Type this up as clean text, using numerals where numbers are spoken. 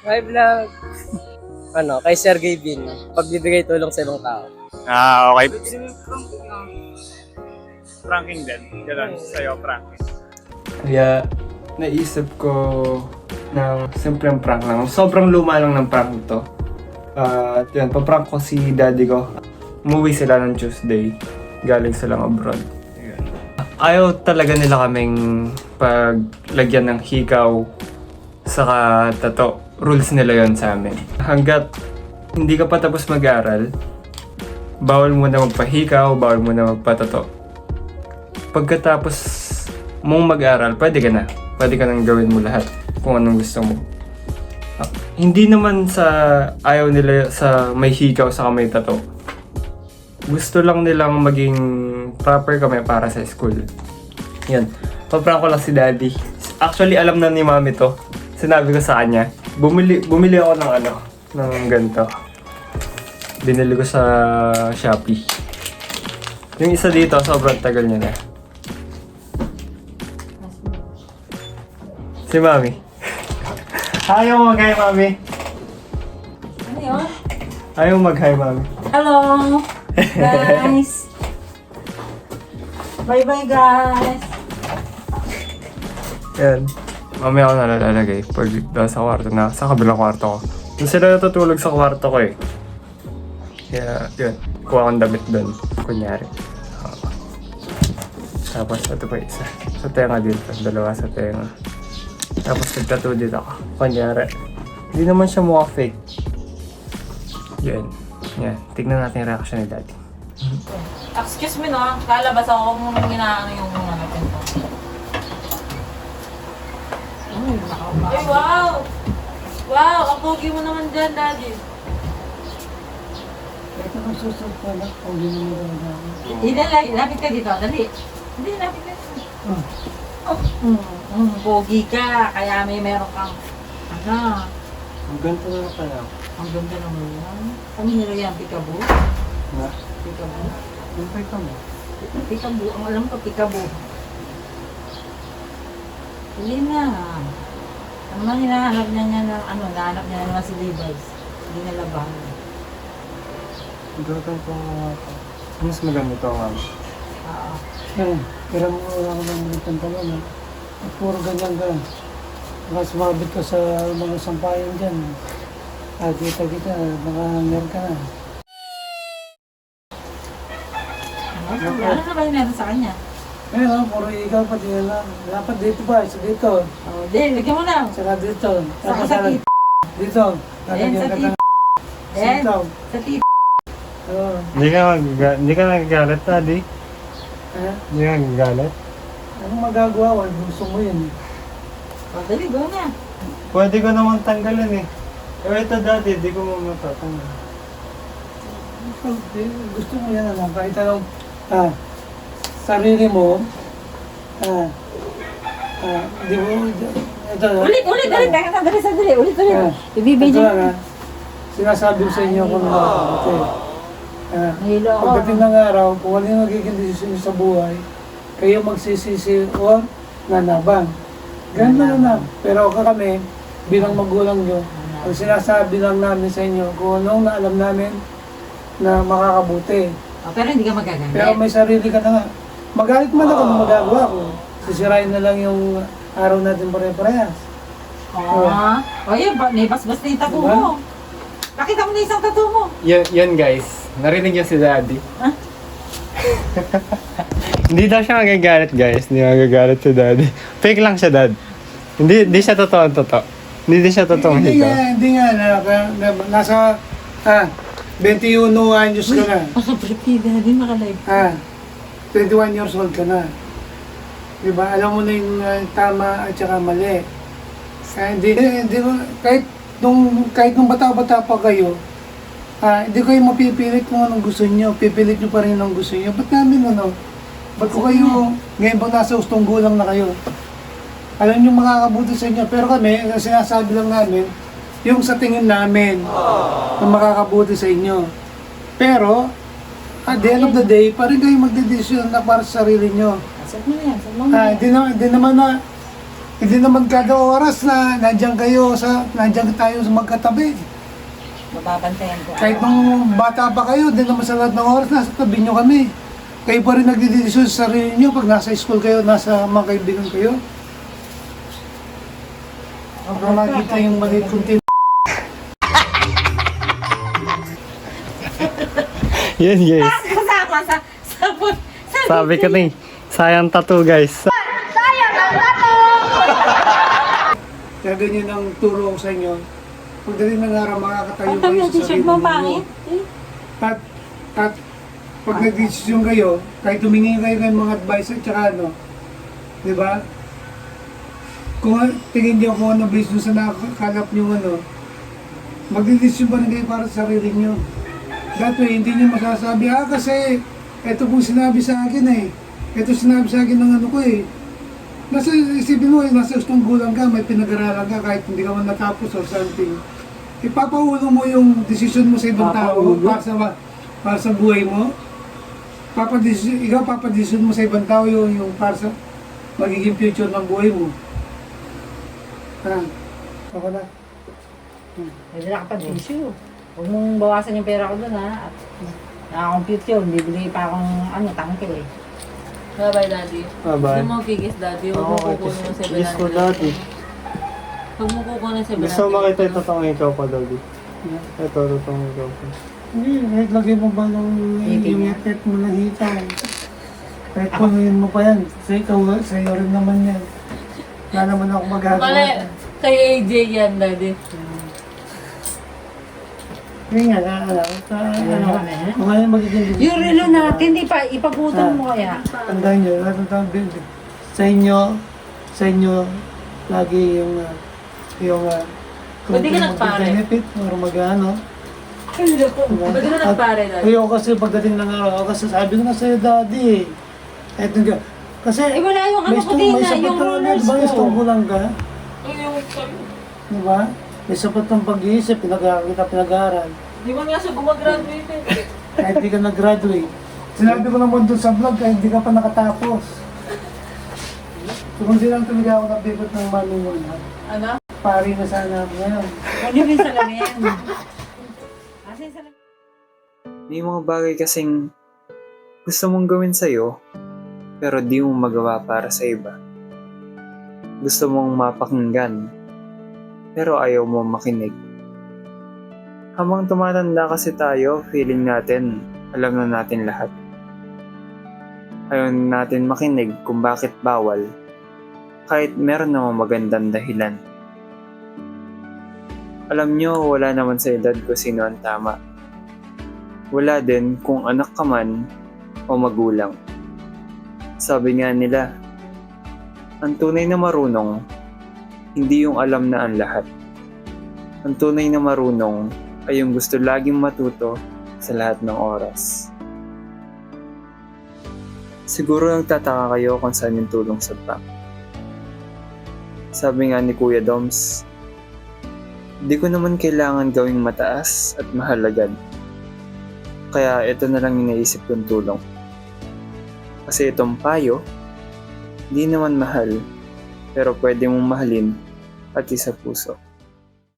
My vlog. Ano, kay Sergey Bin. Pagbibigay tulong sa ibang tao. Okay. Pranking din. Ganun sa'yo, pranking. Kaya naisip ko ng simpleng prank lang. Sobrang luma lang ng prank to. At yun, paprank ko si daddy ko. Umuwi sila ng Tuesday. Galing silang abroad. Ayun. Ayaw talaga nila kaming paglagyan ng hikaw saka tato. Rules nila yon sa amin. Hanggat hindi ka pa tapos mag-aral, bawal mo na magpahikaw, bawal mo na magpatato. Pagkatapos mong mag-aral, pwede ka na. Pwede ka nang gawin mo lahat kung anong gusto mo. Hindi naman sa ayaw nila sa may hikaw sa may tato. Gusto lang nilang maging proper kami para sa school. Yan. Paprank ko lang si daddy. Actually, alam na ni mami to. Sinabi ko sa kanya. Bumili ako ng ganito. Binili ko sa Shopee. Yung isa dito, sobrang tagal niya na. Si Mami. Ayaw mag-hi, Mami. Ano yun? Ayaw mag-hi, Mami. Hello, guys. Bye-bye, guys. Yan. Mami ako nalalagay pag doon sa kwarto na, sa kabilang kwarto ko. Doon sila natutulog sa kwarto ko eh. Kaya, yun. Kuha akong damit doon. Kunyari. Tapos, ito pa isa. Sa tenga dito. Dalawa sa tenga. Tapos, nagtattoo dito ako. Kunyari. Hindi naman siya mukha fake. Yan. Yan. Tignan natin yung reaction ni daddy. Excuse me, no? Lalabas ako kung ginaano yung mga natin to. Ay, wow! Wow! Ang pogi mo naman dyan, daddy. Ito ang susunod ko lang kung hindi mo gagawin. Hindi, lapit ka dito. Dali. Hindi, lapit ka dito. Pogi ka. Kaya meron kang, ano, Ang ganito na pala. ang ganda naman yan. Ano nila yan? Peekaboo? Na, Peekaboo? yung pa ito mo. Peekaboo. Ang alam ko, peekaboo. Hindi na. Ano man hinahanap niya ng ano, nahanap niya naman si Levi's. Hindi na labahan. Gagawin ko nga ito. Mas maganda ito nga. Oo. Yan, kira mo lang ng mga pantalon. Ha? At puro ganyan ka. Baka sumabit ka sa mga sampayan dyan. Kita, nakahanger ka na. Ano na ba yung meron sa kanya? Pero puro ikaw pati yan lang. Dapat dito ba? Isa dito. Oh, di, lagyan mo na. Saka dito. Sa sakit. Dito. Ayan, Lalagyan sa ka tip. ng Ayan, sitaw. sa tip. Oo. Hindi ka nagagalit, daddy? Eh, Hindi ka nagagalit? anong magagawa? Wala gusto mo yun. O, dali, go na. Pwede ko naman tanggalin eh. Pero ito daddy, di ko mo matatanggal. Gusto mo yan ano, kahit anong sarili mo, di mo, ito na. Ulit, teka, sandali. Ulit. Ah, Ibibidyo. ito na, sinasabi ko sa inyo kung Nahilo ako. pagdating ng araw, kung ano yung magiging desisyon niyo sa buhay, kayo magsisisi o nanabang. Ganun na. Pero kami, bilang magulang nyo, ang sinasabi lang namin sa inyo kung anong naalam namin na makakabuti. Oh, pero hindi ka magagalit. Pero may sarili ka na nga. Magalit man ako kung magagawa ko. Sisirain na lang yung araw natin pare-parehas. Oo. O yun, may basbas na yung tattoo Diba? mo. Pakita mo na isang tattoo mo. Yan guys, narinig niyo si daddy. Ah? Hindi daw siya magagalit guys, hindi magagalit si daddy. Fake lang siya dad. Hindi siya totoo. Hindi siya totoong hikaw. Hindi nga. Nasa 21 anyos ka na. Makaprepida na din makalive. 21 years old ka na. Diba? Alam mo na yung tama at saka mali. Hindi kahit nung bata-bata pa kayo, hindi kayo mapipilit kung anong gusto nyo. Pipilit nyo pa rin ang gusto nyo. Ba't namin ano? Ba't ko kayo, ngayon ba nasa ustong gulang na kayo? Alam nyo makakabuti sa inyo. Pero kami, sinasabi lang namin, yung sa tingin namin na makakabuti sa inyo. Pero, at the end of the day, pa rin kayo magdedesisyon na para sa sarili nyo. Saan mo na yan? Saan mo na yan? Hindi naman na Hindi naman kada oras na nandiyan tayo sa magkatabi. Mapapantayan ko. Kahit nung bata pa kayo, din naman sa lahat ng oras, nasa tabi nyo kami. Kayo pa rin nagdidesisyon sa sarili nyo pag nasa school kayo, nasa mga kaibigan kayo. Pag nakita yung maliit kong tin... Yan guys. Kasama sa Sabi ko na sayang tattoo guys. Kaya ganyan ang turo ko sa inyo. Pagdating ng araw, makakatayo Ang kayo dami sa t-shirt sarili mo, ninyo. pangit. At pag nag-desisyon kayo, kahit tumingin kayo ng mga advice at saka ano, di ba? Kung tingin niyo kung ano based dun sa nakakalap niyo ano, mag-desisyon pa rin kayo para sa sarili niyo. That way, hindi niyo masasabi, kasi ito po sinabi sa akin eh. Ito sinabi sa akin ng ano ko eh. Nasa isipin mo, nasa gustong gulang ka, may pinag-aralan ka kahit hindi ka man natapos or something. Ipapaulo mo yung desisyon mo sa ibang tao para sa buhay mo. Ikaw papadesisyon mo sa ibang tao yung para sa magiging future ng buhay mo. Ako na. Pwede na kapag issue. Huwag mong bawasan yung pera ko doon ha. At nakakompute yun. Bibili pa akong tangke eh. Bye-bye, Daddy. Bye-bye. Hindi mo gigis, Daddy. Huwag mo kukunin yung 700. Kiss ko dati. Huwag mo kukunin yung 700. Gusto mo makita yung totoong ikaw pa daddy. Ito, totoong ikaw pa. Hindi, kahit lagay mo ba nung yung effect mo na hita. Kahit punuin mo pa yan. Sa'yo rin naman yan. Wala naman ako magagawa. Mali. Kay AJ yan, Daddy. Yun nga, kung ano yung magiging decision. Yung relo natin, di pa ipagutong mo kaya. Tandaan nyo, lahat ng tao, sa inyo, lagi yung Pwede ka nagpare. benefit or mag-ano. Pwede ka nagpare, Daddy. Ayoko kasi pagdating ng araw, kasi sabi ko na sa'yo, daddy. Eto nga, kasi Eh wala yung ano ko din na, yung rollers Diba, ko. gusto mo lang ka? Yung... Diba? May sapat ng pag-iisip, kita pinag-aaral. Di ba nga siya gumagraduate eh? Kahit di ka nag-graduate. Sinabi ko naman doon sa vlog, kahit di ka pa nakatapos. So kung di lang talaga ako nabibot ng mami mo na, Ano? pari na sana ako ngayon. Ano yung salamin? Kasi salamin. May mga bagay kasing gusto mong gawin sa'yo, pero di mo magawa para sa iba. Gusto mong mapakinggan, pero ayaw mo makinig. Habang tumatanda kasi tayo, feeling natin, alam na natin lahat. Ayaw natin makinig kung bakit bawal, kahit meron namang magandang dahilan. Alam nyo, wala naman sa edad ko sino ang tama. Wala din kung anak ka man o magulang. Sabi nga nila, ang tunay na marunong, hindi yung alam na ang lahat. Ang tunay na marunong ay yung gusto laging matuto sa lahat ng oras. Siguro nagtataka kayo kung saan yung tulong sa prank. Sabi nga ni Kuya Doms, di ko naman kailangan gawing mataas at mahalagad. Kaya ito na lang yung naisip kong tulong. Kasi itong payo, di naman mahal, pero pwede mong mahalin pati sa puso.